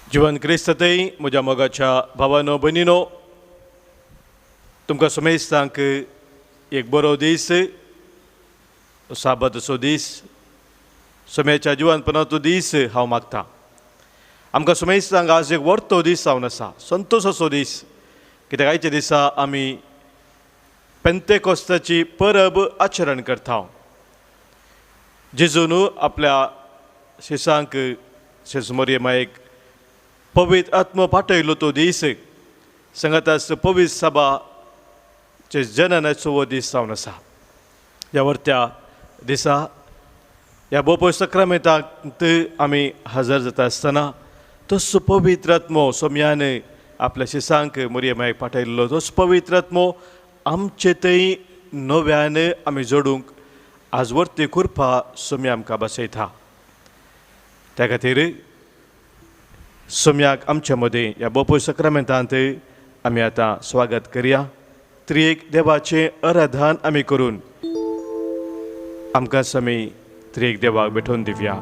जिवन क्रिस्ततय म्हज्या मोगाच्या भावानो भयणीनो, तुमकां सुमेस्तांक एक बरो दीस, साबतसो दीस, सुमेच्या जिवनपणाचो दीस हांव मागतां. आमकां सुमेस्तांक आज एक व्हडतो दीस जावन आसा, संतोशाचो दीस. कित्याक आयच्या दिसा आमी पेंतेकोस्ताची परब आचरण करता. जेजून आपल्या शिसांक शेज मरियमायेक पवित्र आत्मो पाठयलो तो दीस. सांगातास पवित्र सभाचे जननाचो हो दीस जावन आसा. ह्या वर्त्या दिसा ह्या बोपय सक्रामेंतांत आमी हजर जाता आसतना तसो पवित्र आत्मो सोम्यान आपल्या शिसांक मरियमायेक पाठयल्लो तोच पवित्र आत्मो आमचे थंय नव्यान आमी जोडूंक आज वर्ती करपा सोम्या आमकां बसयता. त्या खातीर सोम्याक आमच्या मदें ह्या बोपय सक्रामेंतांत आमी आतां स्वागत करया. त्रिएक देवाचें आराधन आमी करून आमकांच आमी त्रिएक देवाक भेटोवन दिवया.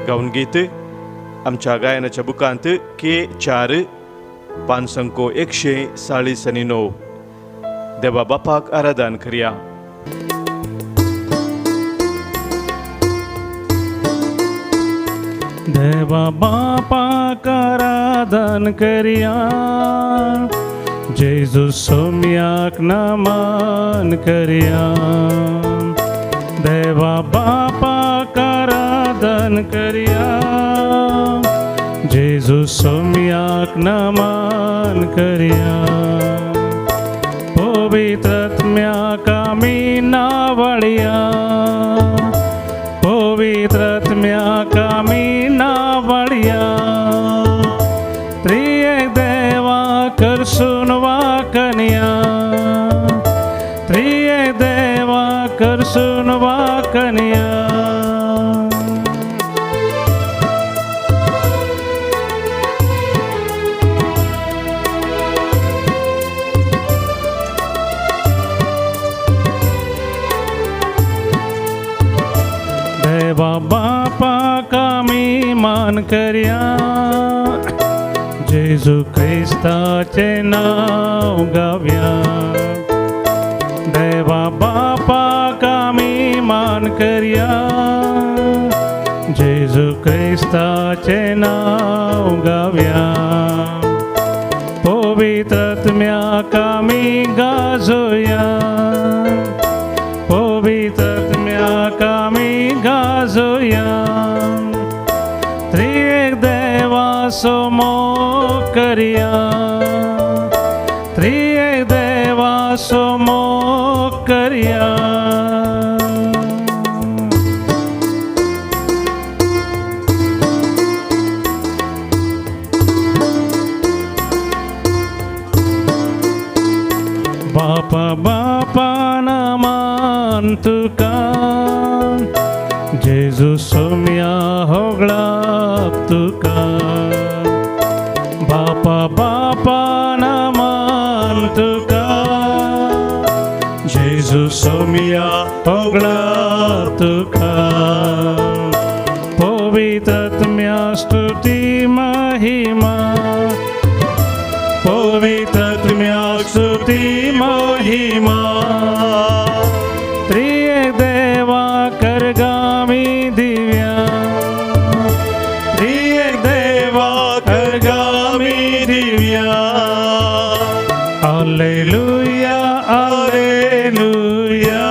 गावन गीत आमच्या गायनाच्या बुकांत K4 पानसंको 149 देवा बापाक आराधन करया. देवा बापाक आराधन करया, जेजू सोम्याक नमन करया. देवा बापाक आराधन करया, जेजू सोम्याक नमन करया. पवित्र आत्म्याक आमी नावळया, पवित्र आत्म्याक आमी नावळया. त्रिएक देवा करसून वाकनया, त्रिएक देवा करसून वाकनया. देवा बापाक आमी मान करया, जेजू क्रिस्ताचे नाव गावया. देवा बापाक आमी मान करया, जेजू क्रिस्ताचे नाव गावया. पवित्र आत्म्याक आमी गाजोया, पवित्र आत्म्याक आमी गाजोया. त्रिएक देवा सोमोग करया, त्रिएक देवा सोमोग करया. बापा बापा नमन तुका, जेजू सोम्या होगळाप तुका. बापा बापा नमन तुका, जेजू सोम्या होगळाप तुका. पवित्र आत्म्या स्तुती महिमा, पवित्र आत्म्या स्तुती महिमा. त्रिएक देवा करगामी दिव्या, त्रिएक देवा करगामी दिव्या. Hallelujah hallelujah,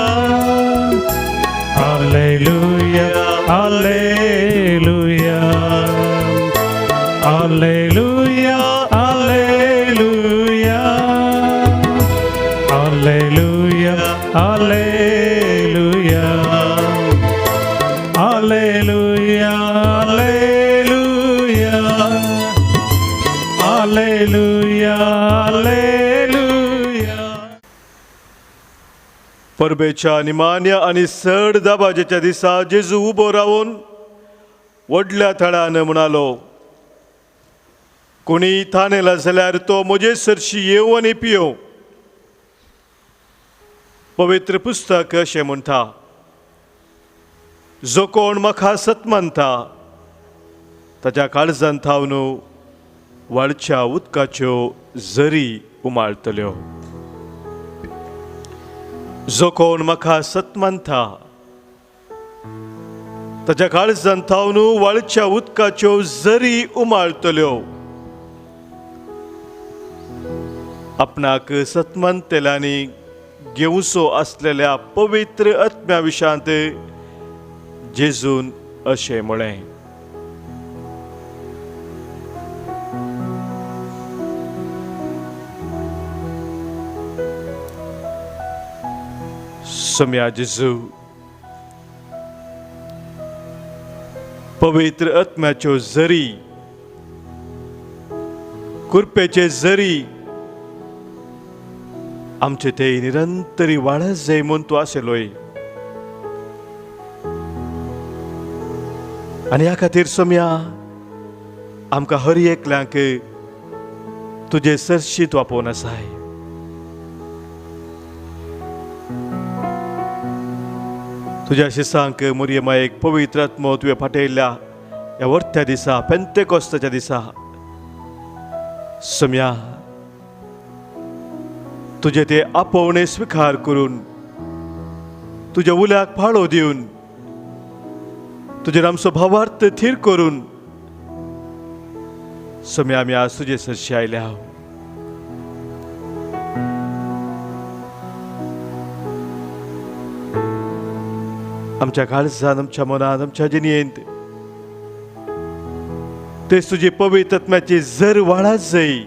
hallelujah hallelujah, hallelujah hallelujah, hallelujah hallelujah, hallelujah hallelujah, hallelujah hallelujah. परबेच्या निमान्या आनी चड दाबाजेच्या दिसा जेजू उबो रावन व्हडल्या थळान म्हणालो, कोणी थानेला जाल्यार तो म्हजे सरशी येवं आनी पियो. पवित्र पुस्तक अशें म्हणटा, जो कोण म्हाका सत मानता ताच्या काळजांत हांव न्हू वाळच्या उदकाच्यो झरी उमाळतल्यो. जो कोण म्हाका सतमंता ताच्या काळजांत थावन वाळच्या उदकाच्यो झरी उमाळतल्यो. आपणाक सतमंतेल्यांनी घेवचो आसलेल्या पवित्र आत्म्या विशांत जेजून अशें म्हळें. सोम्या जेजू, पवित्र आत्म्याच्यो झरी, कृपेचे झरी आमचे ते निरंतरी वाळत जाय म्हूण तूं आशिल्लोय. आनी ह्या खातीर सोम्या आमकां हर एकल्यांक तुजे सरशीत वापोवन आसाय. तुज्या शिसांक मोरयेमायेक पवित्र आत्मो तुवें पाठयल्ल्या ह्या वर्त्या दिसा, पेंतेकोस्ताच्या दिसा सोम्या तुजे ते आपोवणे स्विकार करून, तुज्या उल्याक पाळो दिवन, तुजेर आमचो भावार्थ थीर करून सोम्या आमी आज तुजे सरशी आयल्या. आमच्या काळजांत, आमच्या मनांत, आमच्या जिणेंत तेच तुजी पवित्र आत्म्याची झर वाळत जाय,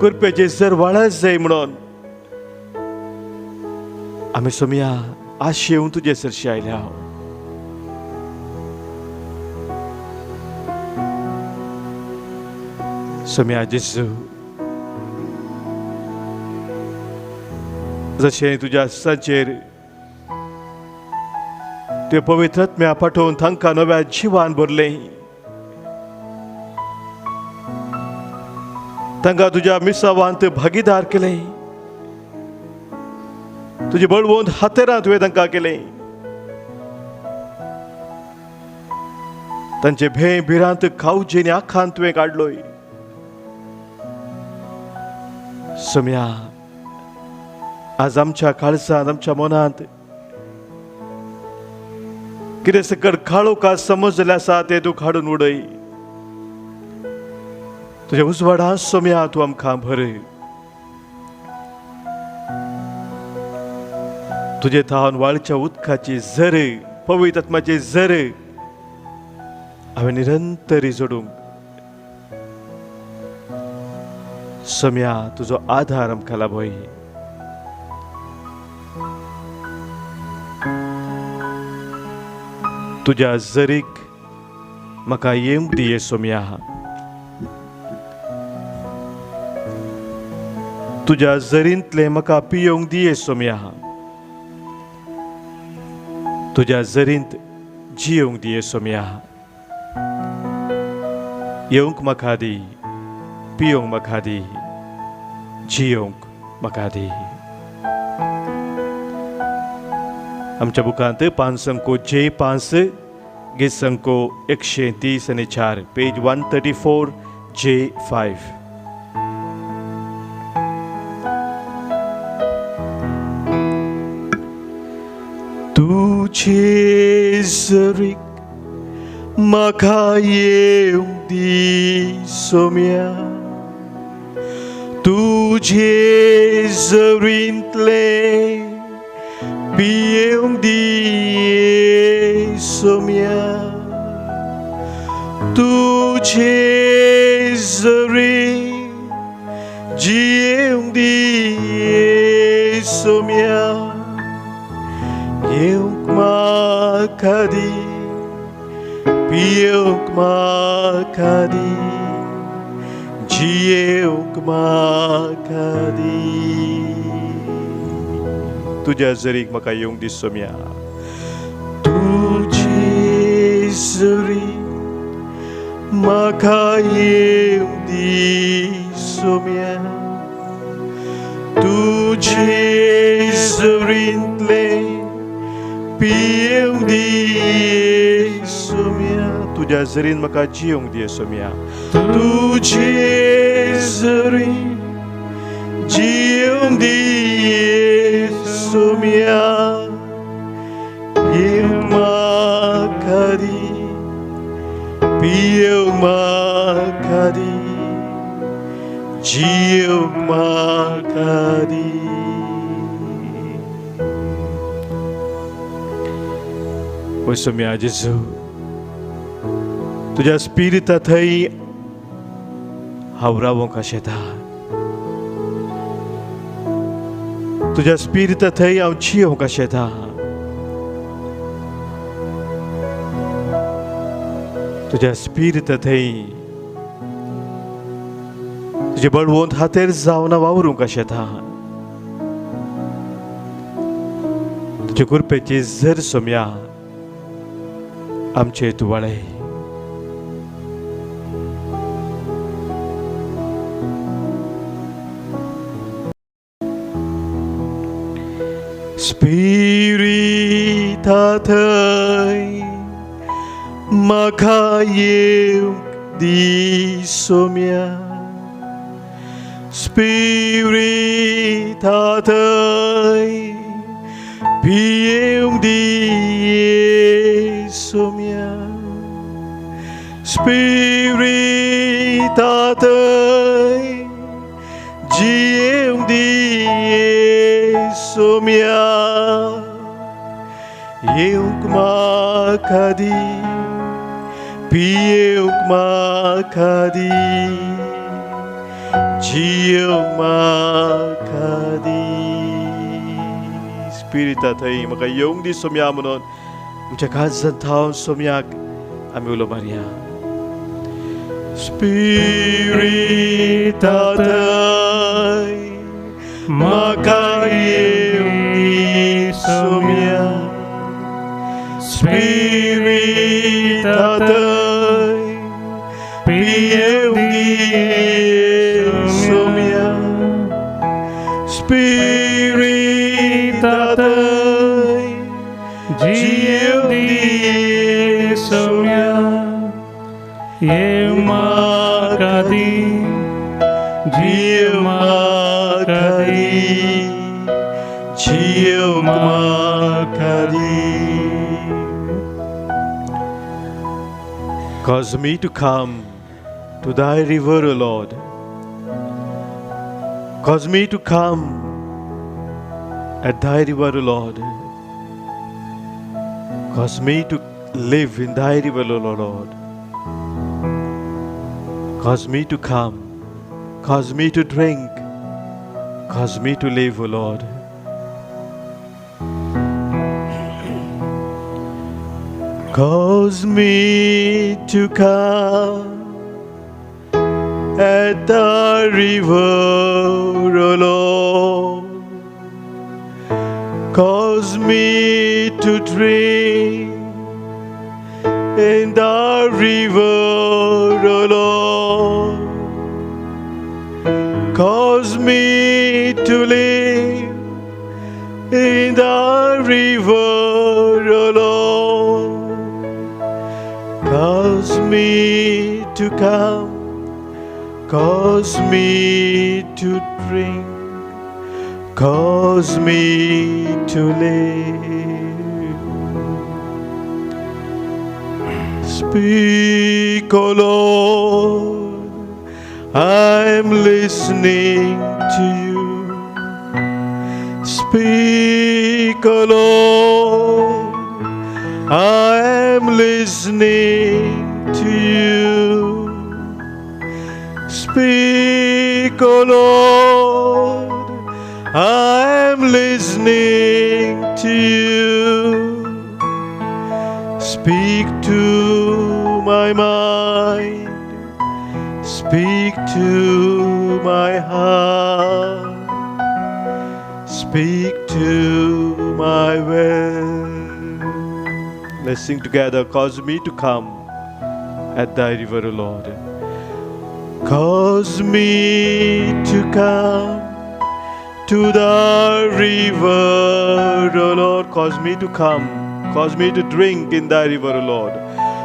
कृपेची झर वाळत जाय म्हणून आमी सोम्या आशेवन तुजे सरशी आयल्या. सोम्या जेजू, जशें तुज्या सांचेर ते पवित्र आत्म्या पाठोवन तांकां नव्या जिवान भरलें, तांकां तुज्या मिसावांत भागीदार केलें, तुजी बळवंत हातेरां तुवें तांकां केलें, तांचे भे भिरांत खावजेनी आखांत तुवें काडलोय. सोम्या आज आमच्या काळजांत, आमच्या मनांत कितें सकट काळोखांत समजलें आसा तें तूं काडून उडय. तुज्या उजवाडांत सोम्या तूं आमकां भर. तुजे थावन वाळच्या उदकाची झर, पवित्र आत्म्याची झर हांवें निरंतरी जोडूंक. सोम्या तुजो आधार आमकां लाभय. तुज्या झरीक म्हाका येवंक दी सोम्या. तुज्या झरींतले म्हाका पियोंक दी सोम्या. तुज्या झरींत जियोंक दी सोम्या. येवंक म्हाका दी, पियोंक म्हाका दी, जियोंक म्हाका दी. आमच्या बुकांत 5 अंको J5 गीत संको 134 पेज 134 J5. तुझे झरीक म्हाका येवंक दी सोम्या. तुझे झरींतले पियोंक दी सोम्या. तुझे झरी जियोंक दी सोम्या. येवंक म्हाका दी, पियोंक म्हाका दी, जियोंक म्हाका दी. तुज्या झरीक म्हाका येवंक दी सोम्या. तुजी झरी म्हाका येवंक दी सोम्या. तुजे झरींतले पियोंक दी सोम्या. तुझ्या झरीन म्हाका जियोंक दिय सोम्या तुझे झरीन जियोंक दिय सोम्या येवंक म्हाका दी पियोंक म्हाका दी जियोंक म्हाका दी ओय सोम्या जेजू तुझ्या स्पिरिता थंय हांव रावोंक शेता तुझ्या स्पिरिता थंय हांव जियोंक शेता तुझ्या स्पिरिता थंय तुझे बळवंत हातेर जावन वावरूंक शेता तुझे कृपेची झर सोम्या आमचे तुवाळे स्पिरिता थंय म्हाका येवंक दी सोम्या स्पिरिता थंय पियोंक दी सोम्या स्पिरिता थंय जियोंक दी सोम्या येवंक म्हाका दी पियोंक म्हाका दी जियोंक म्हाका दी स्पिरिता थंय म्हाका येवंक दी सोम्या म्हणून तुमच्या काळजांत थावन सोम्याक आमी उलो मारया स्पिरिता थंय म्हाका येवंक दी सोम्या स्पिरिता थंय पियोंक दी सोम्या स्पिरिता थंय जियोंक दी सोम्या येवंक म्हाका दी जियोंक म्हाका दी जियोंक म्हाका दी Cause me to come to thy river, O Lord. Cause me to come at thy river, O Lord. Cause me to live in thy river, O Lord. Cause me to come. Cause me to drink. Cause me to live, O Lord. Cause me to come at the river, O Lord. Cause me to drink in the river, O Lord. Cause me to live in the river, O Lord. Cause me to come, cause me to drink, cause me to live. Speak, O Lord, I'm listening to you. Speak, O Lord, I am listening to you. Speak, O Lord, I am listening to you. Speak to my mind, speak to my heart, speak to my will. Let's sing together. Cause me to come at thy river, O Lord. Cause me to come to the river, O Lord. Cause me to come. Cause me to drink in thy river, O Lord.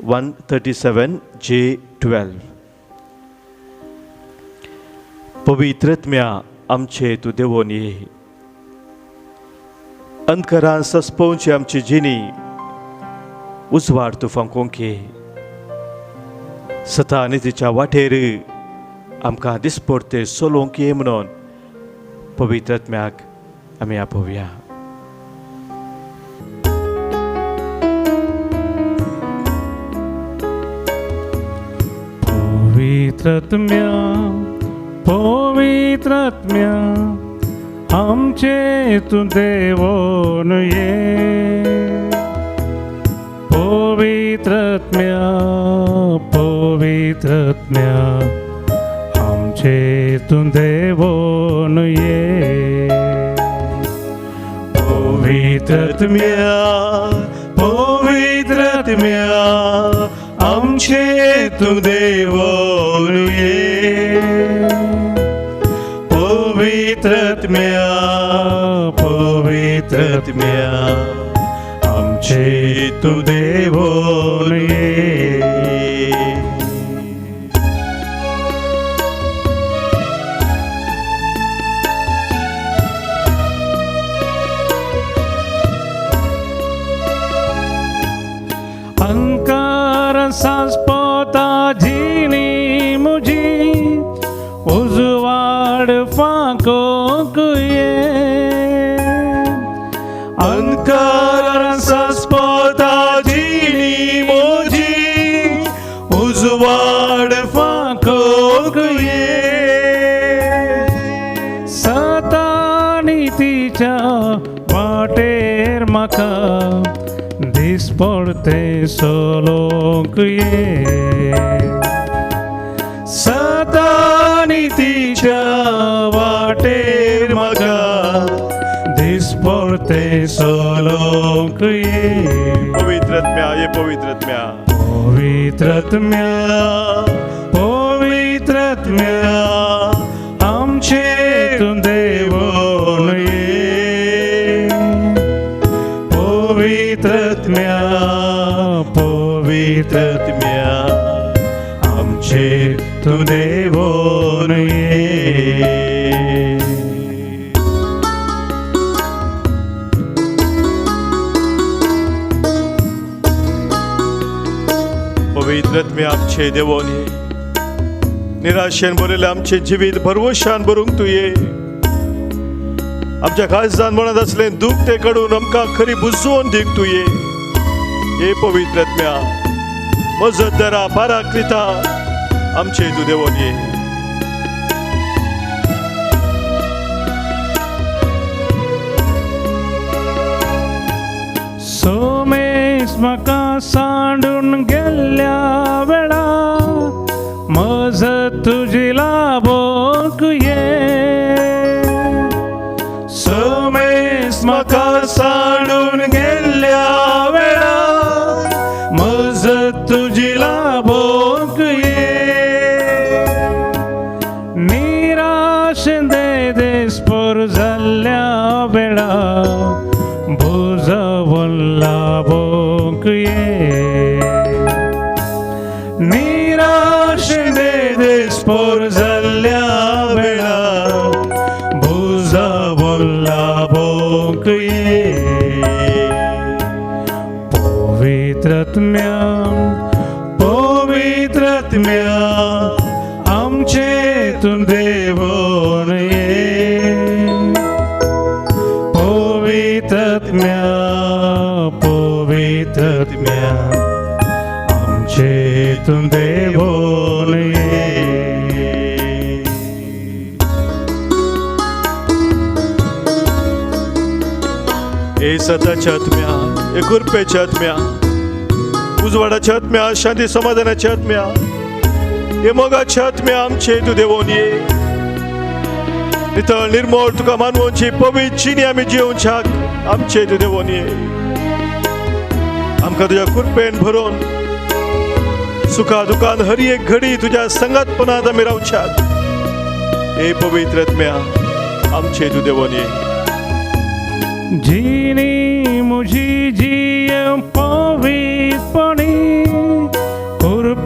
137J12. पवित्रत्म्या आमचे तू देवोन ये, अंधकारान सस्पोवची आमची जिणी उजवाड तू फांकोंक ये. सतानितीच्या वाटेर आमकां दिसपडते सोलोवंक ये म्हणून पवित्रत्म्याक आमी आपोवया. पवित्रत्म्या पवित्रत्म्या आमचे तू देवोन ये. पवित्रत्म्या पवित्रत्म्या आमचे तू देवोन ये. पवित्रत्म्या पवित्रत्म्या आमचे तू देवोन ये. पवित्रत्म्या पवित्रत्म्या आमचे तू देवोन ये. अंकार सास्पोता जिनी मुझी उजवाड फांकोक ये. अंकार सास्पोता जिणी मोजी उजवाड फांकोक ये. सतानितीच्या वाटेर म्हाका दिसपडते सोलोंक ये. सतानितीच्या वाटेर म्हाका दिसपडते सोलोंक ये. पवित्रत्म्या ये पवित्रत्म्या पवित्रत्म्या पवित्रत्म्या आमचे तू देवोन ये. पवित्रत्म्या पवित्रत्म्या आमचे तू देवोन ये. पवित्रत्म्या आमचे देवोन ये. निराशेन भरलेले आमचे जिवीत भरवशान भरूंक तू ये. आमच्या काळजान मनात असले दुःख ते कडून आमकां खरी बुजवून दिक तू ये. हे पवित्रत्म्या मजतदारा पाराक्रिता आमचे तू देवोन ये. सोमेश म्हाका सांडून गेल्ल्या वेळा मजत तुजी लाबोंक ये. सोमेश म्हाका सांडून गेल्ल्या वेळा मजत तुजी लाबोंक ये. निराशेंदे देस्पर जाल्ल्या वेळा बुजवून लाबोंक ये. निराशेंदे देस्पर जाल्ल्या वेळा बुजवून लाबोंक ये. पवित्रत्म्या पवित्रत्म्या आमचे तू देवोन ये. पवित्रत्म्या पवित्रत्म्या आमचे तू देवोन ये. ए सताच्या आत्म्या, ए कृपेच्या आत्म्या, उजवाडाच्या आत्म्या, शांती समाधानाच्या आत्म्या, हे मोगाच्या आत्म्या आमचे तू देवोन ये. नितळ निर्मळ तुका मानवची पवित्र जिणी आमी जिवंच्याक आमचे तू देवोन ये. आमकां तुज्या कृपेन भरोवन सुखा दुखान हर एक घडी तुज्या संगतपणात आमी रावच्याक हे पवित्र आत्म्या आमचे तू देवोन ये. जिणी मुझी जिय पवित्रपणी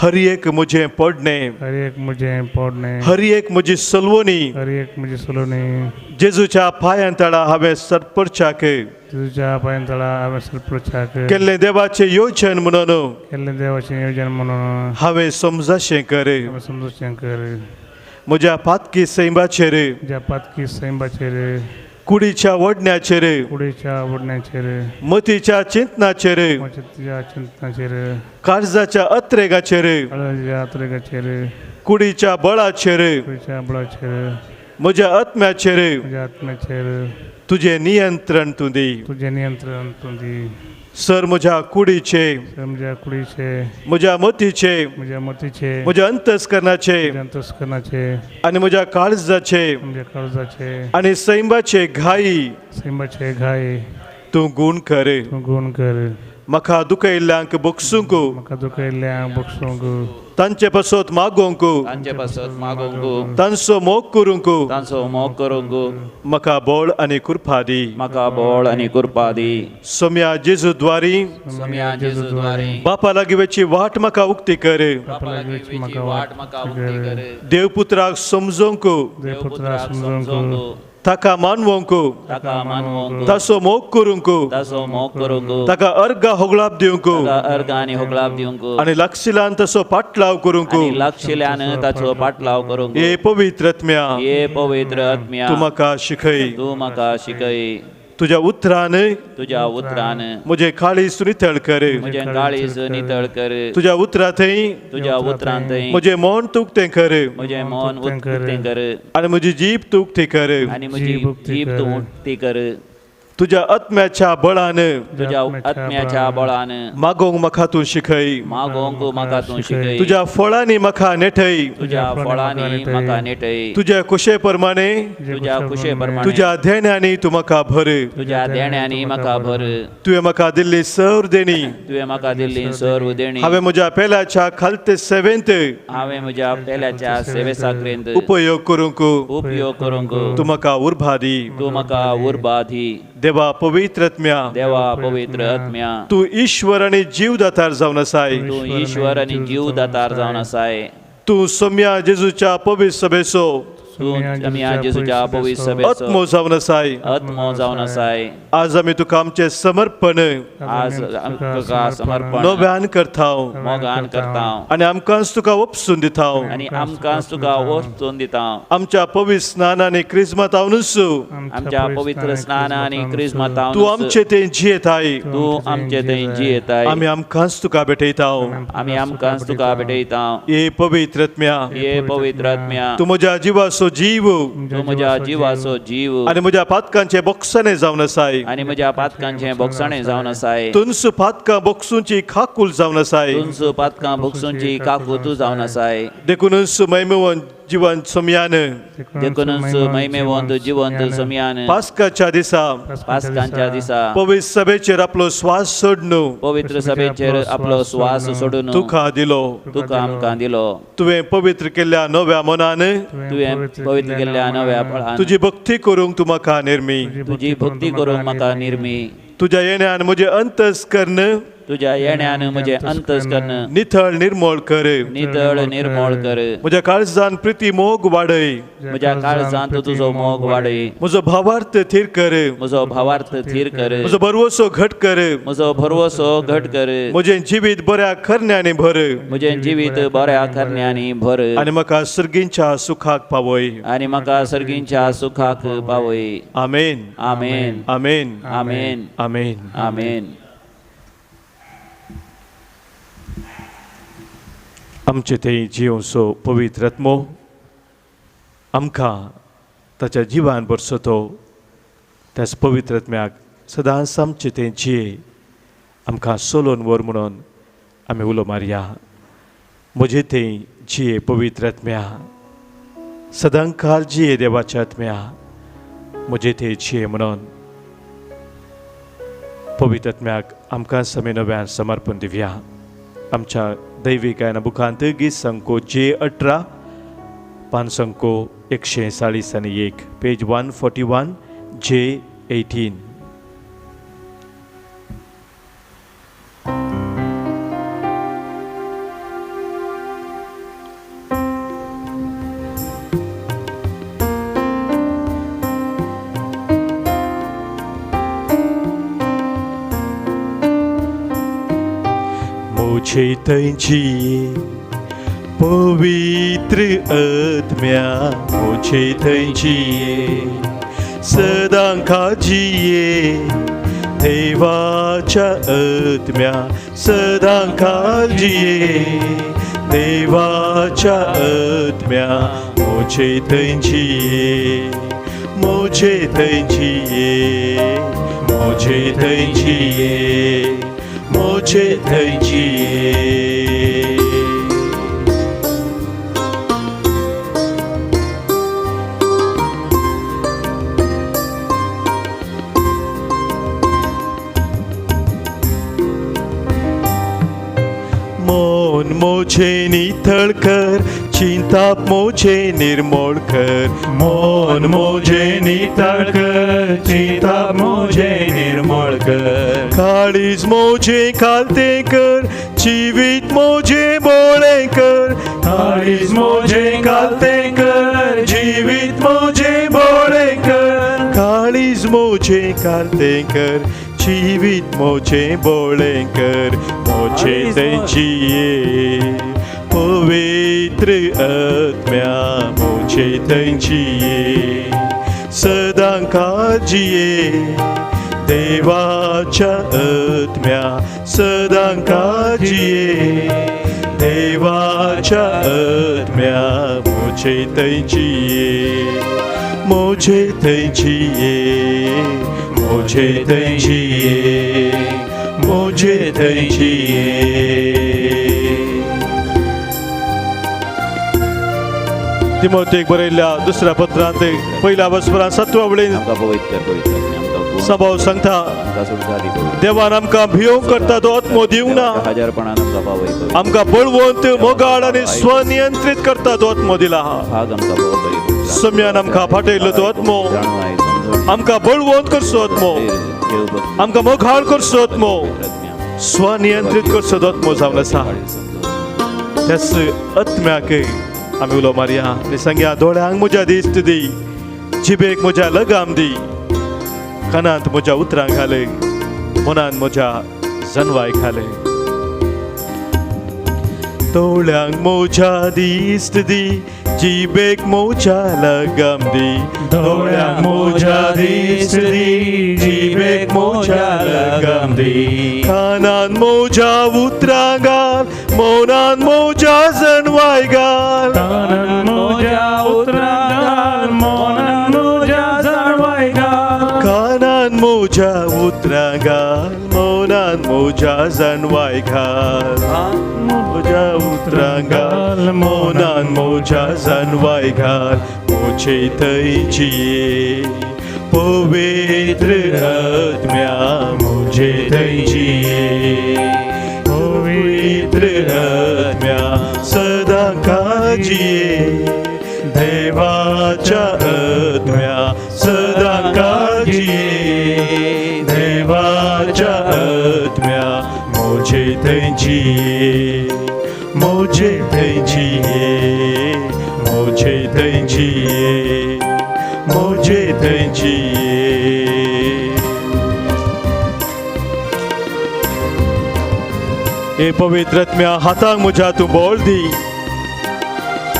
हर एक मुझे पडणे हर एक मुझे पडणे हर एक मुझी सलवणी हर एक मुझे सोलोने जेजूच्या पांयांतळा हांवें सरपरचाक तुझ्या पायंतळा हांवें सरपरचाक केल्लें देवाचें योजन म्हणून केल्लें देवाचें येवजण म्हणून हांवें समजाशें कर हांवें समजूचें कर म्हज्या पातकी सैमाचेर ज्या पातकी सैंबाचेर कुडीच्या वडण्याचेर कुडीच्या ओडण्याचेर मतीच्या चिंतनाचेर तुझ्या चिंतनाचेर काळजाच्या अत्रेगाचेर हळदीच्या आत्रेगाचेर कुडीच्या बळाचेर कुडीच्या बळाचेर म्हज्या आत्म्याचेर तुझ्या आत्म्याचेर तुझें नियंत्रण तूं दी तुझें नियंत्रण तूं दी सर म्हज्या कुडीचे म्हज्या कुडीचे म्हज्या मतीचे म्हज्या मतीचे म्हज्या अंतस्करणाचे म्हज्या अंतस्करणाचे आनी म्हज्या काळजाचे म्हज्या काळजाचे आनी सैमाचे घाई सैंबाचे घाय तूं गूण कर तूं गुण कर म्हाका दुखयल्ल्यांक बक्षूंक म्हाका दुखयल्ल्यांक बक्षूंक तांचे पासत मागोवंक तांचे पासत मागोवंक तांचो मोग करूंक तांचो मोग करूंक म्हाका बळ आनी कृपा दी म्हाका बळ आनी कृपा दी सोम्या जेजू द्वारी सम्या जेजू द्वारे बापा लागीं वेची वाट म्हाका उक्ती कर बापा लागीं वेची वाट म्हाका उक्ती कर देवपुत्राक समजोवंक देवपुत्रा समजूंक ताका मानवंक ताका मानवंक ताचो मोग करूंक ताचो मोग करूंक ताका अर्गा होगलाप दिवंक ताका अर्घ आनी होगलाप दिवंक आनी लागशिलान तसो पाटलाव करूंक आनी लागशिल्ल्यान ताचो पाटलाव करूंक हे पवित्र आत्म्या ये पवित्र आत्म्या तूं म्हाका शिकय तूं म्हाका शिकय तुज्या उतरान तुज्या उतरान म्हजें काळीज नितळ कर म्हजें काळीज नितळ कर तुज्या उतरांतय तुज्या उतरांत म्हजें मन तुकतें कर म्हजें मन उक्तें कर आनी म्हजी जीब तुकती कर आनी म्हजी जीब तूं उक्ती कर तुज्या आत्म्याच्या बळान तुज्या आत्म्याच्या बळान मागोवंक म्हाका तूं शिकय मागोवंक म्हाका तूं शिकय तुज्या फळांनी म्हाका नेठय तुज्या फळांनी म्हाका नेटय तुज्या कुशे प्रमाणे तुज्या कुशे प्रमाणे तुज्या धेण्यानी तूं म्हाका भर तुज्या देण्यानी म्हाका भर तुवें म्हाका दिल्ली सर देणी तुवें म्हाका दिल्ली सर्व देणी हांवें म्हज्या पेल्याच्या खालते सेवेंत हांवें म्हज्या पेल्याच्या सेवे साकरेंत उपयोग करूंक उपयोग करूंक तूं म्हाका उर्बा दी तूं म्हाका उर्बा दी देवा पवित्र आत्म्या देवा पवित्र आत्म्या तू ईश्वर आणि जीवदातार जावन आसाय तूं ईश्वर आनी जीवदातार जावन आसाय तू सोम्या जेजूच्या पवित्र सभेचो तूं आमच्या जेजूच्या पवित्र सभेचो आत्मो जावन आसाय आत्मो जावन आसाय आज आमी तुका आमचें समर्पण आज आमकां समर्पण नव्यान करता मोगान करता आनी आमकांच तुका वपसून दिता आनी आमकांच तुका वचून दिता आमच्या पवित्र स्नान आनी क्रिस्मतावनूच आमच्या पवित्र स्नान आनी क्रिस्मतावनूच तू आमचे ते जियेताय तूं आमचे थंय जियेताय आमी आमकांच तुका भेटयता आमी आमकांच तुका भेटयता हे पवित्र आत्म्या हे पवित्र आत्म्या तू म्हज्या जिवाचो जीव तूं म्हज्या जिवाचो जीव आनी म्हज्या पातकांचे बोक्सणे जावन आसाय आनी म्हज्या पातकांचें बोगसाणें जावन आसाय तुनस पातकां बोक्सूंची खाकूल जावन आसाय तुंच पातकां बोगसूंची काकूत जावन आसाय देखूनच मैमेवन जिवन सोम्यान देखूनच महिमेवंत जिवंत सम्यान पास्काच्या दिसा पासकांच्या दिसा पवित्र सभेचेर आपलो श्वास सोडून पवित्र सभेचेर आपलो श्वास सोडून तुका दिलो तुका आमकां दिलो तुवें पवित्र केल्ल्या नव्या मनान तुवें पवित्र केल्ल्या नव्या फळान तुजी भक्ती करूंक तूं म्हाका निर्मी तुजी भक्ती करूंक म्हाका निर्मी तुज्या येण्यान म्हजें अंतस्करण तुज्या येण्यान म्हजें अंतस्करण नितळ निर्मळ कर नितळ निर्मळ कर म्हज्या काळजान प्रिती मोग वाडय म्हज्या काळजांत तुजो मोग वाडय म्हजो भावार्थ थीर कर म्हजो भावार्थ थीर कर म्हजो भरवोसो घट कर म्हजो भरवोसो घट कर म्हजें जिवीत बऱ्या खरण्यांनी भर म्हजें जिवीत बऱ्या करण्यांनी भर आनी म्हाका सर्गींच्या सुखाक पावय आनी म्हाका सर्गींच्या सुखाक पावय आमेन आमेन आमेन आमेन आमेन आमेन आमचे थंय जिवसो पवित्र आत्मो आमकां ताच्या जिवान भरसो तो त्याच पवित्र आत्म्याक सदांच आमचे थंय जिये आमकां सोलोन व्हर म्हणून आमी उलो मारया म्हजे थंय जिये पवित्र आत्म्या सदां काल जिये देवाच्या आत्म्या म्हजे थंय जिये म्हणून पवित्र आत्म्याक आमकां आमी नव्यान समर्पण दिवया आमच्या दैवीक गायना बुकांत गीत संको J18 पान संको 141 पेज 141 J18 O मोचे थंयची पवित्र आत्म्या मोचे थंयची सदां काळजीये देवाच्या आत्म्या सदां काळजीये देवाच्या आत्म्या मोचे थंयची मोचे थंयची मोचे थंयची मोचे थंयची मन मोचे नितळ कर चिंता मोचे निर्मळ कर मन मोचे नितळ कर चिंता मोचे निर्मळ कर काळीज मोचे खालते कर जीवित मोचे बोळे कर काळीज मोचे खालते कर जीवित मोचे बोळे कर काळीज मोचे खालते कर जीवित मोचे बोळे कर मोचे थंयची पवित्र आत्म्या मोचे थंयची सदां काळजीये देवाच्या आत्म्या सदां काळजीये देवाच्या आत्म्या मोचे थंयची मोचे थंयची मोचे थंयची मोचे थंयची तिमोथेक बरयल्ल्या दुसऱ्या पत्रांत पहिल्या वचपरांत 7व्या वळेन आमकां पवित्र पवित्र आमकां गुण सभाव सांगता आमकां सुटसादी पवित्र देवान आमकां भियोंक करता तो आत्मो दिवंक ना हजारपणान आमकां पावय पवित्र आमकां बळवंत मोगाळ आनी स्वनियंत्रीत करता तो आत्मो दिला भाग आमकां पवित्र सम्यान आमकां फाटयलो तो आत्मो जाणवाय समजून आमकां बळवंत करचो आत्मो देव आमकां मोगाळ करचो आत्मो स्वनियंत्रीत करचो तो आत्मो जावन आसा त्याच आत्म्याक आमी उलो मारया आनी सांगया दोळ्यांक म्हज्या दिश्ट दी जिबेक म्हज्या लगाम दी कानांत म्हज्या उतरांक घाले मनांत म्हज्या जनवाय घाले दोळ्यांक म्हज्या दिश्ट दी जिबेक म्हज्या लगाम दी दोळ्यांक म्हज्या दिश्ट दी जिबेक म्हज्या लगाम दी कानांत म्हज्या उतरांक घाल मनांत म्हज्या जनवाय घाल कानांत म्हज्या उतरांक घाल मनांत म्हज्या जनवाय घाल कानांत म्हज्या उतरांक घाल मनांत म्हज्या जनवाय घाल म्हज्या उतरांक घाल मनांत म्हज्या जनवाय घाल मोचे थंयची पवित्र आत्म्या मोचे थंयची पवित्र आत्म्या सदां काळजीये देवाच्या आत्म्या सदां काळजीये देवाच्या आत्म्या मोचे थंयची मोचे थंयची मोचे थंयची मोचे थंयची हे पवित्र आत्म्या हातांक म्हज्या तूं बोळ दी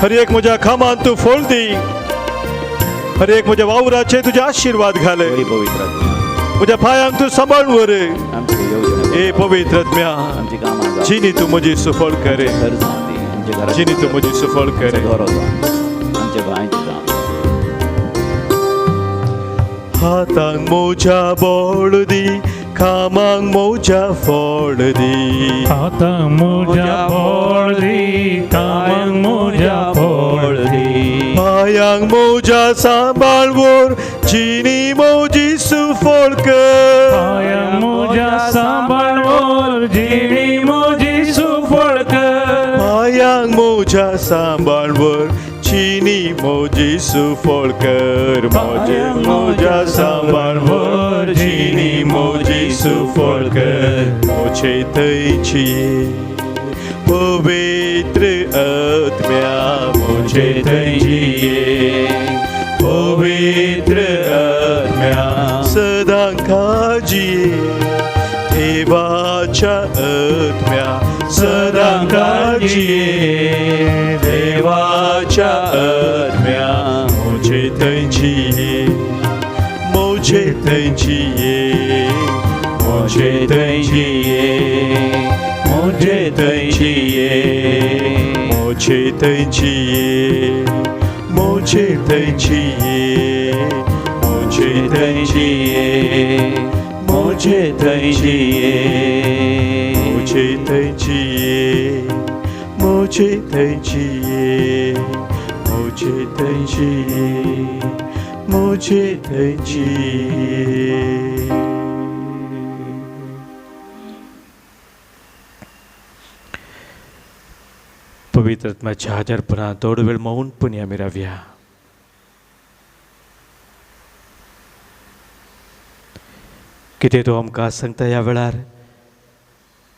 हर एक म्हज्या खामांत तूं फोळ दी हर एक म्हज्या वावराचे तुजे आशिर्वाद घाल पवित्र म्हज्या पांयांक तूं सांबाळून व्हर आमची येवजण हे पवित्र आत्म्या आमची कामां जिणी तूं म्हजी सुफळ कर घर जाती आमच्या घराची जिणी तूं म्हजी सुफळ कर घरो आमच्या गोंयची काम हातांक म्हज्या बोळ दी कामांक म्हज्या फळ दी हातांक म्हज्या बोळ दी कामांक म्हज्या फळ दी पांयांक म्हज्या सांबाळ व्हर जिणी म्हजी सुफळ कर पांयांक म्हज्या सांबाळ व्हर जिणी म्हजी सुफळ कर पांयांक म्हज्या सांबाळ व्हर जिणी म्हजी सुफळ कर म्हज्या सांबाळ व्हर जिणी म्हजी सुफळ कर मोचे थंयची पवित्र आत्म्या मोचे थंयची पवित्र आत्म्या सदां काळजीये देवाच्या आत्म्या जिये देवाच्या आत्म्या मुझे थंय जिये मुझे थंय जिये मुझे थंय जिये मुझे थंय जिये मुझे थंय जिये मुझे थंय जिये मुझे थंय जिये मुझे थंय जिये मुझे थंय जिये मुझे थंय जिये मुझे थंय जिये मुझे थंय जिये. पवित्र आत्म्याच्या हाजीरपणात थोडो वेळ मौनपणी आमी रावया. कितें तो आमकां सांगता ह्या वेळार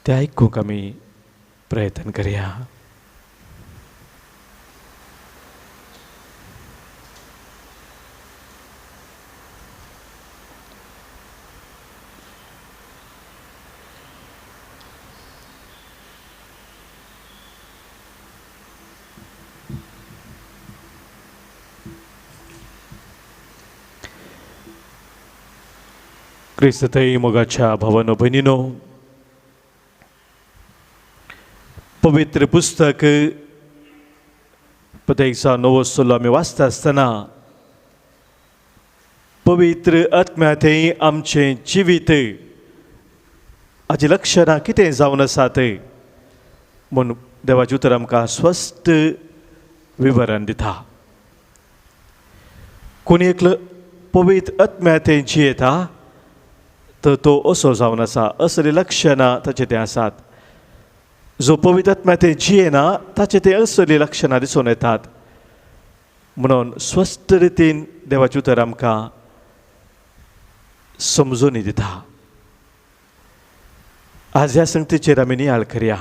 तें आयकूंक आमी प्रयत्न करया. क्रिस्तथई मोगाच्या भावानो भयणीनो, पवित्र पुस्तक पतेचा नवो सल्लो आमी वाचता आसतना पवित्र आत्म्याथंय आमचें जिवीत हाजी लक्षणां कितें जावन आसात म्हूण देवाचें उतर आमकां स्पश्ट विवरण दिता. कोणी एक पवित्र आत्म्याथंय जियेता तर तो असो जावन आसा, असली लक्षणां ताचे ते आसात. जो पवित्र आत्म्याथंय जियेना ताचे ते असली लक्षणां दिसून येतात. म्हणून स्पश्ट रितीन देवाचें उतर आमकां समजून दिता. आज ह्या संगतीचेर आमी नियाळ करया.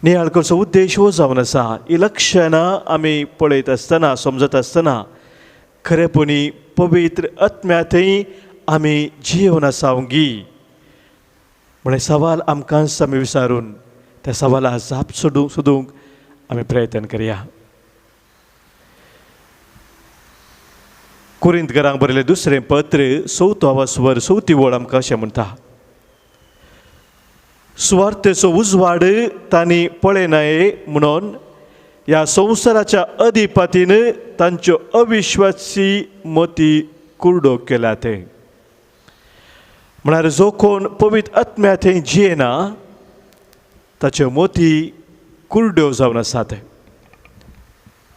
नियाळ करचो उद्देश हो जावन आसा, ही लक्षणां आमी पळयत आसतना समजत आसतना खरेपणी पवित्र आत्म्याथंय आमी जियोन आसावंगी म्हण सवाल आमकांच आमी विचारून त्या सवाला जाप सोदूंक आमी प्रयत्न करया. कुरिंथकारांक बरयलें दुसरें पत्र 4 वचवर 4 वळ आमकां अशें म्हणटा, सुवार्तेचो उजवाड तांणी पळयनाये म्हणून ह्या संवसाराच्या अधिपतीन तांच्यो अविश्वासी मती कुर्डो केल्यात. म्हळ्यार जो कोण पवित्र आत्म्याथंय जियेना ताच्यो मोती कुर्ड्यो जावन आसात.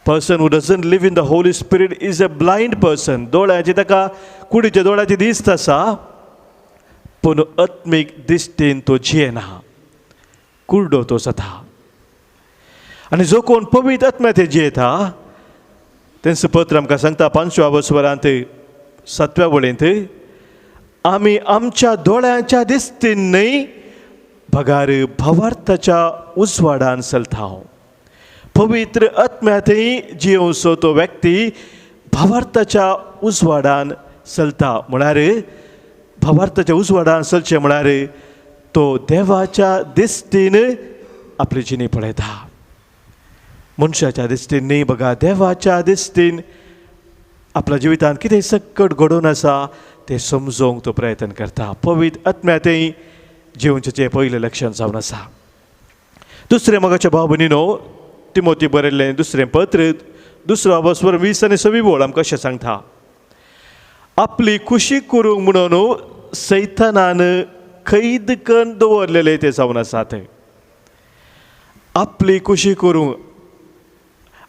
Person who doesn't live in the Holy Spirit is a blind person. दोळ्याचे ताका कुडीच्या दोळ्याचे दिसता आसा पूण आत्मीक दिश्टेन तो जियेना, कुर्डो तो जाता. आनी जो कोण पवित्र आत्म्याथंय जियेता तेंच पत्र आमकां सांगता 5व्या वचवरांत 7व्या वळेंत, आमी आमच्या दोळ्यांच्या दिश्टीन न्हय भगार भावार्थाच्या उजवाडान चलता. पवित्र आत्म्याथंय जियोवचो तो व्यक्ती भावार्थाच्या उजवाडान चलता. म्हळ्यार भावार्थाच्या उजवाडान चलचें म्हळ्यार तो देवाच्या दिश्टीन आपली जिणी पळयता. मनशाच्या दिश्टीन न्हय बघा, देवाच्या दिश्टीन आपल्या जिवितांत कितें संकट घडोवन आसा तें समजोवंक तो प्रयत्न करता. पवित्र आत्म्याथंय जिवचें पयलें लक्षण जावन आसा. दुसरें मोगाच्या भाव भयणीनो, तिमोथी बरयल्लें दुसरें पत्र 2 वचवर 20 आनी 26 वळ आमकां अशें सांगता, आपली खुशी करूंक म्हणून सैतानान कैद करून दवरलेले ते जावन आसात. आपली खुशी करूंक,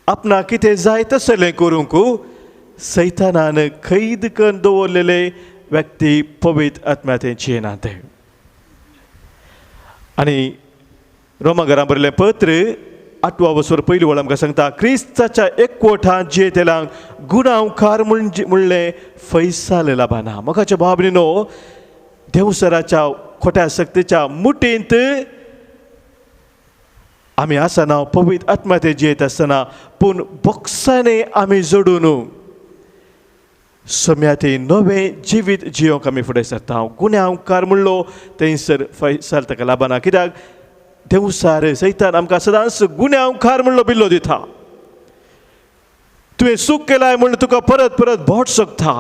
आपणाक कितें जाय तसलें करूंक सैतानान कैद करून दवरलेले व्यक्ती पवित्र आत्म्याथंय जियेनात. आनी रोमाकारांक बरयल्लें पत्र 8 वचवर 1 वळ आमकां सांगता, क्रिस्ताच्या एकवटांत जियेतेल्यांक गुणांवकार म्हणलें फैसाल लाभना. मोगाच्या भाव भयणीनो, देवसराच्या खोट्या शक्तीच्या मुठींत आमी आसना, पवित्र आत्म्याथंय जियेत आसतना, पूण बोक्सांनी आमी जोडून सम्याथंय नवें जिवीत जियोंक आमी फुडें सरता. गुन्यांवकार म्हणलो थंयसर फैसाल ताका लाभना. कित्याक देवसार सैतान आमकां सदांच गुन्यांव खार म्हणलो बिल्लो दिता. तुवें सूख केलाय म्हणून तुका परत परत भोट सोगता.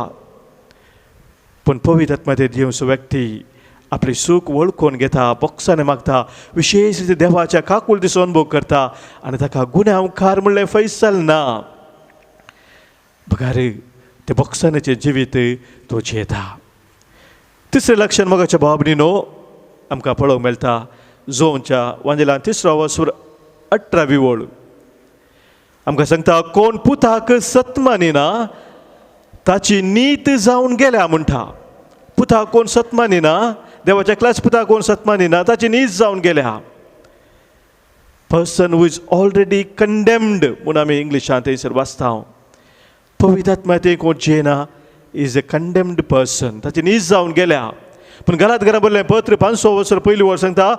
पूण पवित्र आत्मा ते दिवसो व्यक्ती आपली सूख वळखून घेता, बोक्साने मागता, विशेष रिती देवाच्या काकूळ दिसो अनुभव करता आनी ताका गुन्यांव खार म्हणलें फैसल ना. बगार ते बोक्सानेचें जिवीत तो जियेता. तिसरें लक्षण मोगाच्या भाव भयणीनो आमकां पळोवंक मेळटा जोनच्या वांजेलान 3:18 ओळ. आमकां सांगता कोण पुताक सत मानिना ताची नीत जावन गेल्या म्हणटा. पुताक कोण सत मानिना, देवाच्या एकल्याच पुताक कोण सत मानिना ताची नीत जावन गेल्या. Person who is already condemned म्हणून आमी इंग्लिशांत थंयसर वाचता. पवित्र आत्मा ते कोण जियेना इज अ कंडेम्ड पर्सन, ताची नीत जावन गेल्या. पूण घरांत घरा बरलें पत्र 500 वर्सां पयलीं वर सांगता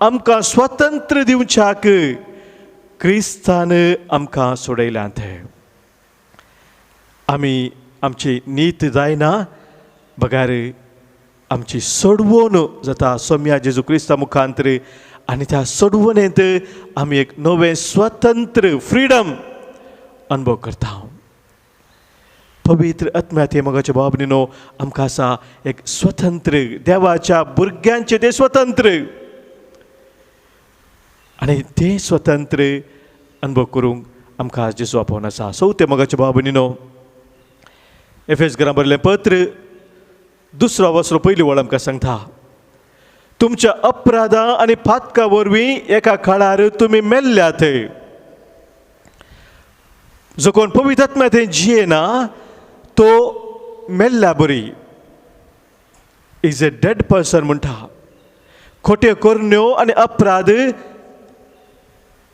आमकां स्वतंत्र दिवच्याक क्रिस्तान आमकां सोडयल्यांत. आमी आमची नीत जायना बगार आमची सोडवण जाता सोम्या जेजू क्रिस्ता मुखांतर आनी त्या सोडवणेंत आमी एक नवें स्वतंत्र फ्रीडम अनुभव करता. पवित्र आत्म्याचे मोगाच्या भाव भयणीनो आमकां आसा एक स्वतंत्र देवाच्या भुरग्यांचे ते स्वतंत्र आनी ते स्वतंत्र अनुभव करूंक आमकां जेजू आपोवन आसा. चवथे मोगाच्या भाव भयणीनो एफेसकारांक बरयल्लें पत्र 2 वस्रो पयली वळ आमकां सांगता तुमच्या अपराधां आनी पातकां वरवीं एका काळार तुमी मेल्ल्यात. जो कोण पवित्र आत्म्यान जियेना तो मेल्ल्या बरी इज अ डेड पर्सन म्हणटा. खोट्यो करण्यो आनी अपराध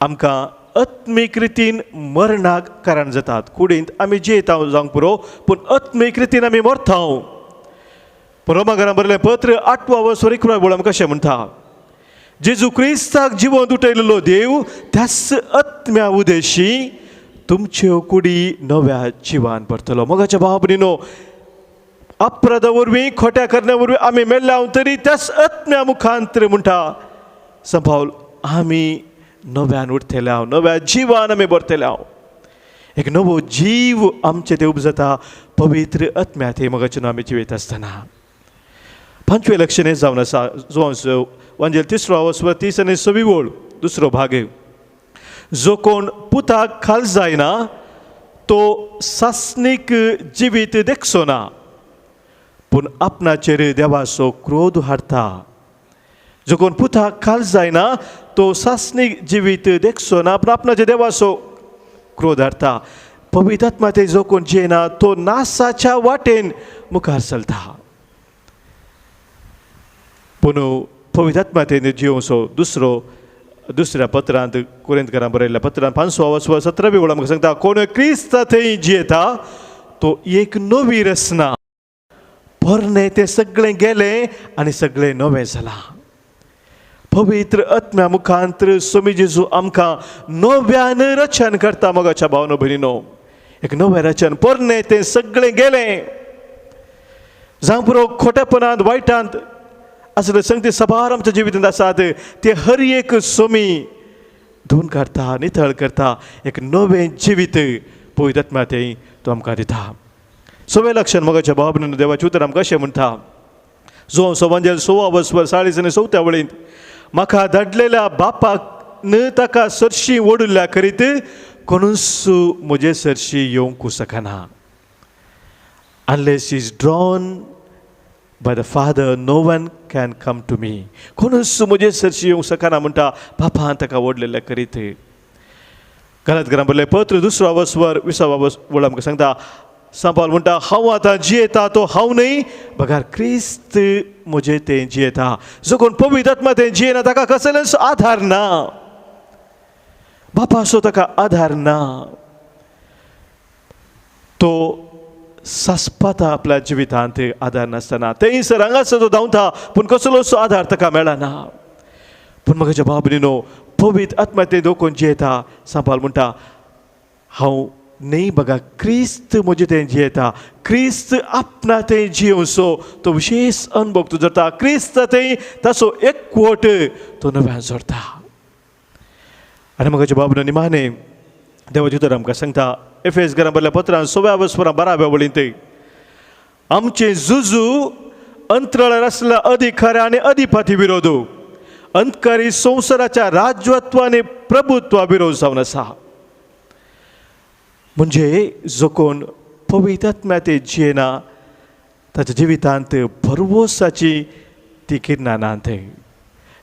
आमकां आत्मीक रितीन मरणाक कारण जातात. कुडींत आमी जियेता जावंक पुरो पूण आत्मीक रितीन आमी मरता. पूण रोमाकारांक बरयल्लें पत्र 8 वस्रो 11 वळ आमकां अशें म्हणटा जेजू क्रिस्ताक जिवंत उठयलेलो देव त्याच आत्म्या उदेशी तुमच्यो कुडी नव्या जिवान भरतलो. मोगाच्या भाव भयणीनो अपराधा वरवीं खोट्या करण्या वरवीं आमी मेल्ल्या तरी त्याच आत्म्या मुखांतर म्हणटा संभाव आमी नव्यान उठतल्या, नव्या जिवान आमी भरतल्या. एक नवो जीव आमचे ते उपजता पवित्र आत्म्या ते मोगाचे आमी जिवयत आसतना. 5वें लक्षण हें जावन आसा जो वांजेल 3 वस्रो 30 आनी 26 ओळ 2 भाग. जो कोण पुताक खाल जायना तो सासनीक जिवीत देखसो ना पूण आपणाचेर देवाचो क्रोध हाडटा. जो कोण पुताक खाल जायना तो सासनीक जिवीत देखसो ना पूण आपणाचेर देवाचो क्रोध हाडटा. पवित्र आत्मा ते जो कोण जियेना तो नासाच्या वाटेन मुखार चलता. पूण पवित्र आत्मा ते जियोसो दुसऱ्या पत्रांत कुरिंथकारांक बरयल्ल्या पत्रांत 5 वस्रो 17 ओळ आमकां सांगता कोण क्रिस्त थंय जियेता तो एक नवी रचना. पोरणे ते सगळें गेलें आनी सगळें नवें जालां. पवित्र आत्म्या मुखांतर स्वामी जेजू आमकां नव्यान रचन करता. मोगाच्या भावनो भयणीनो एक नवें रचन. पोरणे तें सगळें गेलें जावं पुरो खोटेपणांत वायटांत असले संगती सबार आमच्या जिवितांत आसात ते हर एक सोमी धुवन काडटा, नितळ करता. एक नवें जिवीत पवित्र आत्मा तें तो आमकां दिता. 6वें लक्षण मोगाच्या भाव भयणीनो देवाचें उतर आमकां अशें म्हणटा जो वांजेल 16 वस्वर 40 आनी 44 वळींत म्हाका धाडलेल्या बापाक न ताका सरशी ओडुल्ल्या करीत कोणूच म्हजे सरशी येवंक शकना. Unless is drawn by the Father no one can come to me. कोणूच म्हजे सरशी येवंक शकना म्हणटा बापान ताका ओडलेल्या करीत. घरांत घरां बरयल्लें पत्र 2 वस्वर 20 वळ आमकां सांगता सांबाळ म्हणटा हांव आतां जियेता तो हांव न्हय बगार क्रिस्त म्हजें तें जियेता. जो कोण पवित्र आत्मा तें जियेना ताका कसलोच आधार ना. बापाचो ताका आधार ना. तो सासपाता आपल्या जिवितांत आधार नासतना थंयसर हांगासर तो धांवता पूण कसलोच आधार ताका मेळना. पूण म्हाका भाव भयणीनो पवित्र आत्मा तें दोकोन जियेता सांबाळ म्हणटा हांव न्हय बघा क्रिस्त म्हजें तें जियेता. क्रिस्त आपणा तें जियोसो तो विशेष अनुभव तो जाता. क्रिस्त थंय ताचो एकवट तो नव्यान जोडटा. आनी म्हाका बाबनो निमाणे देवाचे उतर आमकां सांगता एफएस घरां बरल्या पत्रान 16:12 आमचे झुजू अंतराळार आसल्या अधिकाऱ्या आनी अधिपती विरोध अंतकारी संवसाराच्या राजवत्व आनी प्रभुत्वा विरोध जावन आसा. म्हणजे जो कोण पवित्र आत्म्या ते जियेना ताच्या जिवितांत भरवोसाची ती किरणां नात.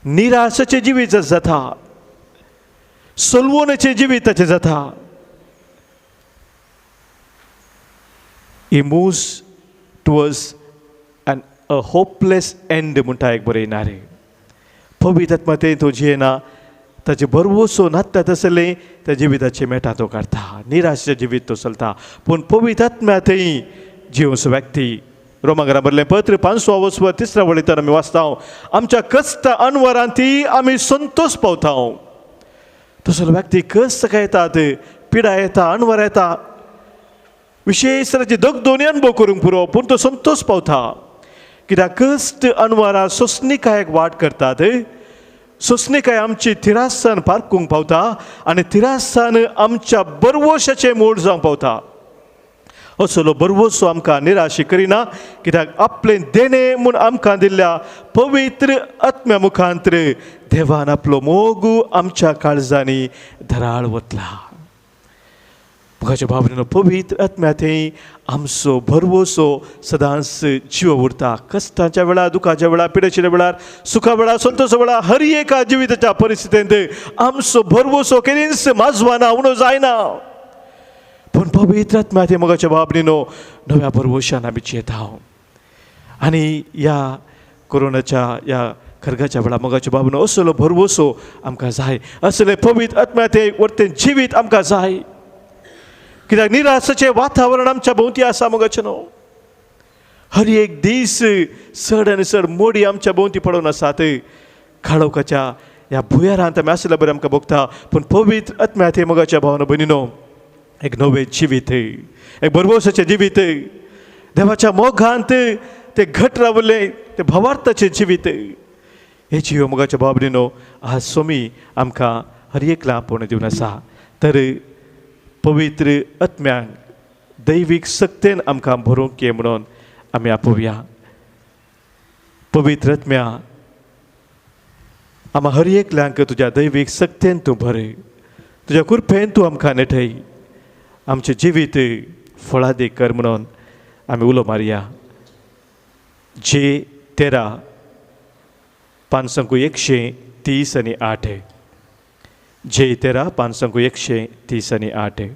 निराशेचें जिवीत जाता, सलवोनेचें जिवीत ताचें जाता. He moves towards a hopeless end म्हणटा एक बरयणारे. पवित्र आत्मा ते तो जियेना ताचे भरवोसो नात्यात आसले त्या जिविताचे मेटा तो काडटा, निराशेचें जिवीत तो चलता. पूण पवित्र आत्म्या थंय जिवंसो व्यक्ती रोमांकारा बरलें पत्र 5:3 वळींतल्यान आमी वाचता आमच्या कश्ट अनवरांती आमी संतोष पावता. तसलो व्यक्ती कश्ट येतात, पिडा येता, अनवर येता, विशेष तरेची दगदोनी अनुभव करूंक पुरो, पूण तो संतोष पावता. कित्याक कश्ट अनवरां सोंसणिकायेक वाट करतात. सोंसणिकाय आमची तिरासान पारकूंक पावता आनी तिरासान आमच्या बरवोशाचें मोड जावंक पावता. असलो बरवोसो आमकां निराशी करिना, कित्याक आपलें देणें म्हूण आमकां दिल्ल्या पवित्र आत्म्या मुखांतर देवान आपलो मोग आमच्या काळजांनी धराळ वतला. मुखाच्या भावनेन पवित्र आत्म्या थंय आमचो भरवोसो सदांच जीव उरता. कश्टाच्या वेळार, दुखाच्या वेळार, पिडेच्या वेळार, सुखा वेळार, संतोशा वेळार, हर एका जिविताच्या परिस्थितींत आमचो भरवोसो केन्नाच माजवाना, उणो जायना. पूण पवित्र आत्म्या थंय मोगाच्या भावनेनो नव्या भरवोशान आमी जियेता. आनी ह्या कोरोनाच्या ह्या खरगाच्या वेळार मोगाच्या भावनो असलो भरवोसो आमकां जाय, असले पवित्र आत्म्या थंय वर्तें जिवीत आमकां जाय. कित्याक निराशेचें वातावरण आमच्या भोंवती आसा मोगाचें न्हू. हर एक दीस चड आनी चड मोडी आमच्या भोंवती पडून आसात. काळोखाच्या ह्या भुयारांत आमी आसल्या बरें आमकां भोगता. पूण पवित्र आत्म्या थंय मोगाच्या भावनो भयणीनो एक नवें जिवीत, एक भरवोसाचें जिवीत, देवाच्या मोगांत ते घट रावले ते भावार्थाचें जिवीत, हे जियो मोगाच्या भावनेनो आज सोमी आमकां हर एकला पळोवन दिवन आसा. तर पवित्र आत्म्यान दैवीक सक्तेन आमकां भरूंक ये म्हणून आमी आपोवया. पवित्र आत्म्या आमी हर एकल्यांक तुज्या दैवीक सक्तेन तूं भर, तुज्या कृपेन तूं आमकां नेटय, आमचें जिवीत फळादीक कर म्हणून आमी उलो मारया. जे 13 5:130 जे 13 5:130.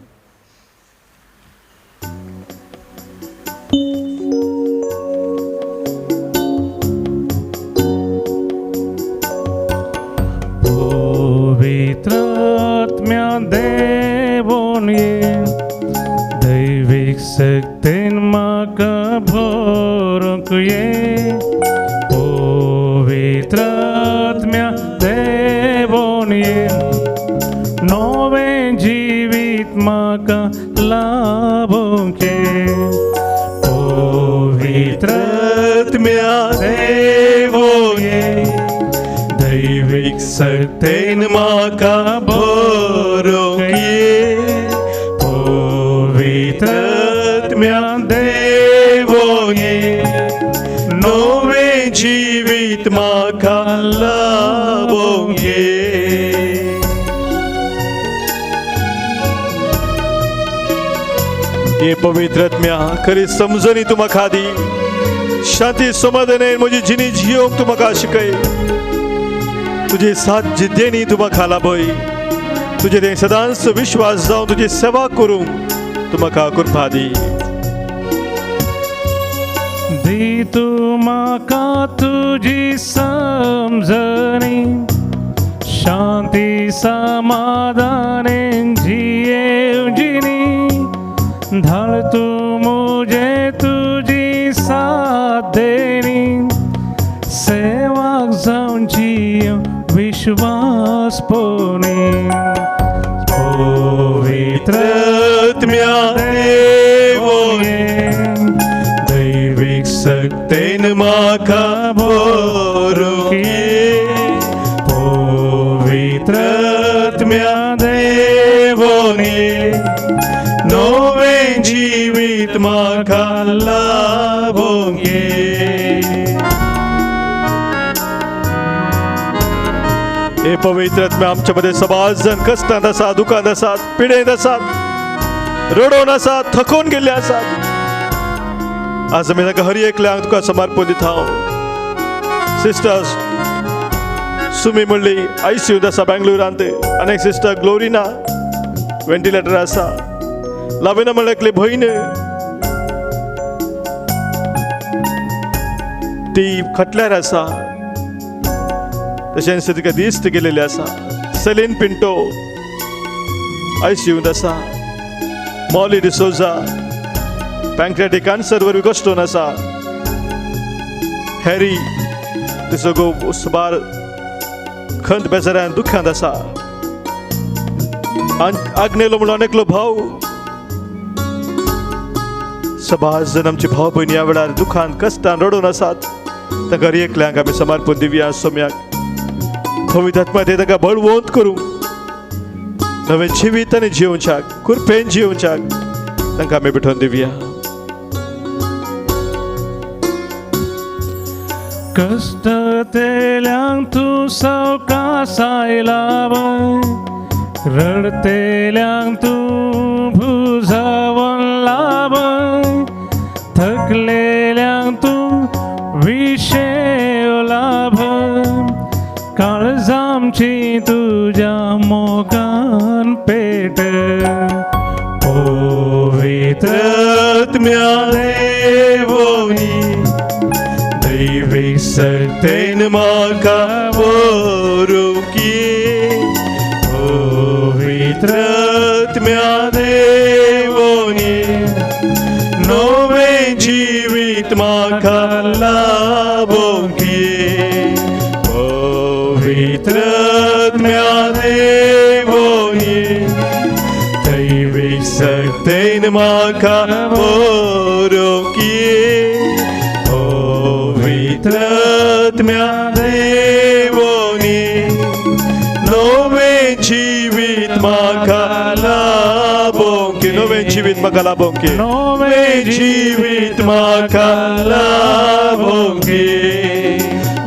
पवित्र आत्म्या देवोन ये दैवीक सक्तीन म्हाका भरूंक ये. पवित्र आत्म्या देवोन ये नवें जिवीत म्हाका लाभूंक ये. पवित्र आत्म्या देवोन ये दैवीक सक्तेन म्हाका भरूंक ये. पवित्र आत्म्या देवोन ये नवें जिवीत म्हाका लाभूंक ये. हे पवित्र आत्म्या खरी समजणी तूं म्हाका दी, शांती समाधानान म्हजी जिणी जियोंक तूं म्हाका शिकय. तुजी साथ जिद्देनी तूं म्हाका लाभय. तुजे थंय सदांच विश्वास जावन तुजी सेवा करूंक तूं म्हाका कृपा दी. दी तूं म्हाका तुजी समजणी, शांती समाधानान जियेवजिनी. धाड तूं मुझे तुजी साथ देनी, सेवाक जावन जियो विश्वास पोनी. पवित्र आत्म्या देवोन ये दैवीक सक्तेन म्हाका भरूंक ये. पवित्र आत्म्या हे पवित्र आत्म्या आमच्यामध्ये सबाज जण कष्टांत आसात, दुखांत आसात, पिडेंत आसात, रडोन आसात, थकून गेल्ले आसात. आज आमी ताका हर एकल्याक तुका समर्पण दिता. सिस्टर्स सुमी म्हणली ICU आसा बेंगलुरांत, आनी सिस्टर ग्लोरिना व्हेंटिलेटर आसा. लाविना म्हणल्यार एकली भयण ती खटल्यार आसा. तशेंच तिका दिश्ट गेलेली आसा. सेलीन पिंटो ICU आसा. मॉली डिसोजा पॅन्क्रियाटिक कॅन्सर वर कश्टून आसा. हॅरी तिचो घोव सुमार खंत बेजाऱ्यान दुख्यांत आसा. आग्नेलो म्हणून अनेकलो भाव सबाज जण आमची भाव भयणी ह्या वेळार दुखान कश्टान रडून आसात. तांकां एकल्यांक आमी समर्पण दिवया. सोम्याक पवित्र आत्मा ते ताका बळवंत करूं, नवें जिवीत आनी जिवच्याक कुरपेन जिवच्याक तांकां आमी भेटोवन दिवया. कष्टतेल्यांक तूं सवकासाय लावय, रडतेल्यांक तूं भुजावन लावय, थकलेल्यांक तूं विशेव लाभय, काळजामची तुज्या मोगान पेट. पवित्र आत्म्या देवोनी दैवी सक्तेन म्हाका वरोकी. पवित्र आत्म्या देवोनी नवें जिवीत म्हाका लाभोकी. पवित्र आत्म्या देवोनी दैवी सक्तेन म्हाका वरोकी. पवित्र आत्म्या देवोनी नवें जिवीत म्हाका लाभोकी. नवें जिवीत म्हाका लाभोकी. नवें जिवीत म्हाका लाभोकी.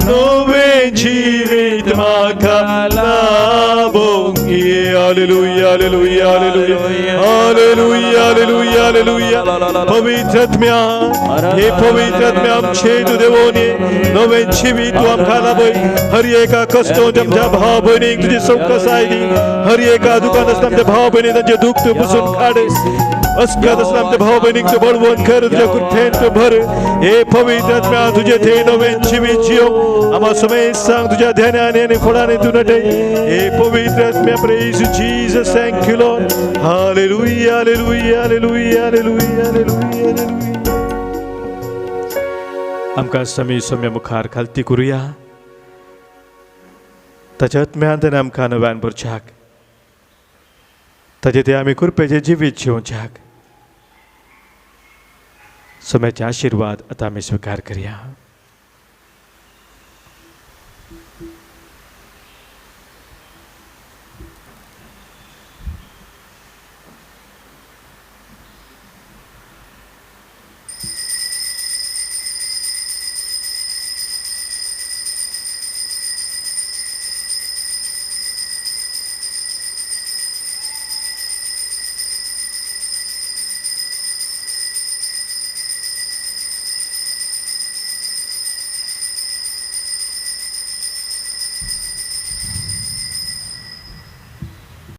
नवें जिवीत म्हाका लाभोकी. Hallelujah hallelujah hallelujah hallelujah hallelujah hallelujah. पवित्र आत्म्या हे पवित्र आत्म्या आमचे तूं देवोनी नवें जिवीत तूं आमकां लाभय. हर एका कश्टांत आमच्या भाव भयणीक तुजी सवकासाय दी. हर एका दुखांत आसता आमच्या भाव भयणी तांचें दुख तूं पुसून काड. अस्कात आसता आमच्या भाव भयणीक तूं बळवंत कर, तुज्या कुरथेन तूं भर. हे पवित्र आत्म्या तुजें थंय नवें जिवीत जियो आम्हा समेत सांग तुज्या ध्यानाने आनी फळांनी तूं नटय. हे पवित्र आत्म्या praise Jesus thank you Lord. Hallelujah hallelujah hallelujah hallelujah hallelujah. आमकां समी सोम्या मुखार खालती करुया. ताच्या आत्म्यान ताणें आमकां नव्यान भरच्याक, ताचे ते आमी कुरपेचें जिवीत जिवच्याक. सोम्याचे आशिर्वाद आतां आमी स्विकार करया.